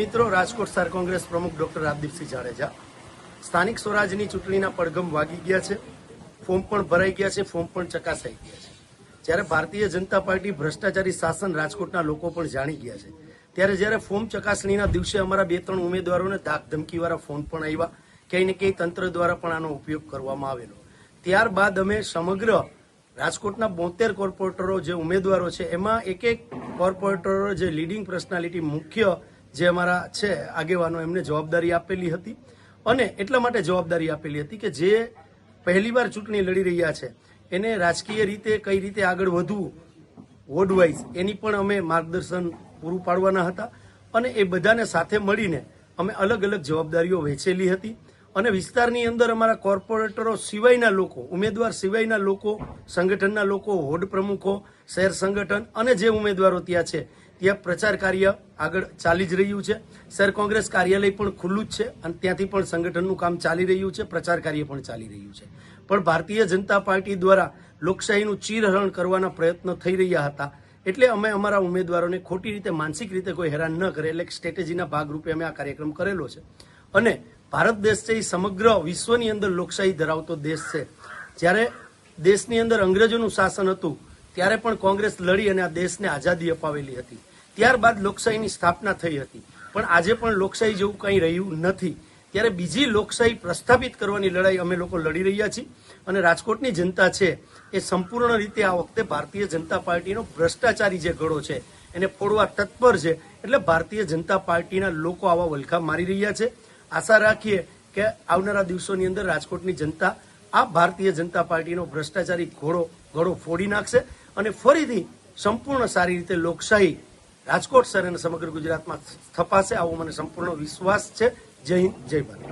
મિત્રો, રાજકોટ શહેર કોંગ્રેસ પ્રમુખ ડોક્ટર રાજદીપસિંહ જાડેજા. સ્થાનિક સ્વરાજની ચૂંટણીના પડઘમ વાગી ગયા છે, ફોર્મ પણ ભરાઈ ગયા છે, ફોર્મ પણ ચકાસાઈ ગયા છે. જ્યારે ભારતીય જનતા પાર્ટી ભ્રષ્ટાચારી શાસન રાજકોટના લોકો પણ જાણી ગયા છે, ત્યારે જ્યારે ફોર્મ ચકાસણીના દિવસે અમારા 2-3 ઉમેદવારોને ધાક ધમકીવાળા ફોન પણ આવ્યા, ક્યાંય ને ક્યાંય તંત્ર દ્વારા પણ આનો ઉપયોગ કરવામાં આવેલો. ત્યારબાદ અમે સમગ્ર રાજકોટના 72 કોર્પોરેટરો જે ઉમેદવારો છે એમાં એક કોર્પોરેટરો જે લીડિંગ પર્સનાલિટી મુખ્ય જે અમારા છે આગેવાનો એમને જવાબદારી આપેલી હતી. અને એટલા માટે જવાબદારી આપેલી હતી કે જે પહેલીવાર ચૂંટણી લડી રહ્યા છે એને રાજકીય રીતે કઈ રીતે આગળ વધવું વોર્ડ વાઇઝ એની પણ અમે માર્ગદર્શન પૂરું પાડવાના હતા. અને એ બધાને સાથે મળીને અમે અલગ અલગ જવાબદારીઓ વહેંચેલી હતી. અને વિસ્તારની અંદર અમારા કોર્પોરેટરો સિવાયના લોકો, ઉમેદવાર સિવાયના લોકો, સંગઠનના લોકો, વોર્ડ પ્રમુખો, શહેર સંગઠન અને જે ઉમેદવારો ત્યાં છે ત્યાં પ્રચાર કાર્ય આગળ ચાલી જ રહ્યું છે. શહેર કોંગ્રેસ કાર્યાલય પણ ખુલ્લું જ છે અને ત્યાંથી પણ સંગઠનનું કામ ચાલી રહ્યું છે, પ્રચાર કાર્ય પણ ચાલી રહ્યું છે. પણ ભારતીય જનતા પાર્ટી દ્વારા લોકશાહીનું ચીરહરણ કરવાના પ્રયત્ન થઈ રહ્યા હતા, એટલે અમે અમારા ઉમેદવારોને ખોટી રીતે માનસિક રીતે કોઈ હેરાન ન કરે એટલે સ્ટ્રેટેજીના ભાગરૂપે અમે આ કાર્યક્રમ કરેલો છે. અને ભારત દેશ છે એ સમગ્ર વિશ્વની અંદર લોકશાહી ધરાવતો દેશ છે. જ્યારે દેશની અંદર અંગ્રેજોનું શાસન હતું ત્યારે પણ કોંગ્રેસ લડી અને આ દેશને આઝાદી અપાવેલી હતી. ત્યારબાદ લોકશાહીની સ્થાપના થઈ હતી, પણ આજે પણ લોકશાહી જેવું કંઈ રહ્યું નથી. ત્યારે બીજી લોકશાહી પ્રસ્થાપિત કરવાની લડાઈ અમે લોકો લડી રહ્યા છીએ. અને રાજકોટની જનતા છે એ સંપૂર્ણ રીતે આ વખતે ભારતીય જનતા પાર્ટીનો ભ્રષ્ટાચારી જે ગળો છે એને ફોડવા તત્પર છે. એટલે ભારતીય જનતા પાર્ટીના લોકો આવા વલખા મારી રહ્યા છે. આશા રાખીએ કે આવનારા દિવસોની અંદર રાજકોટની જનતા આ ભારતીય જનતા પાર્ટીનો ભ્રષ્ટાચારી ગળો ફોડી નાખશે અને ફરીથી સંપૂર્ણ સારી રીતે લોકશાહી રાજકોટ શહેર અને સમગ્ર ગુજરાતમાં સ્થપાશે, આવો મને સંપૂર્ણ વિશ્વાસ છે. જય હિન્દ, જય ભારત.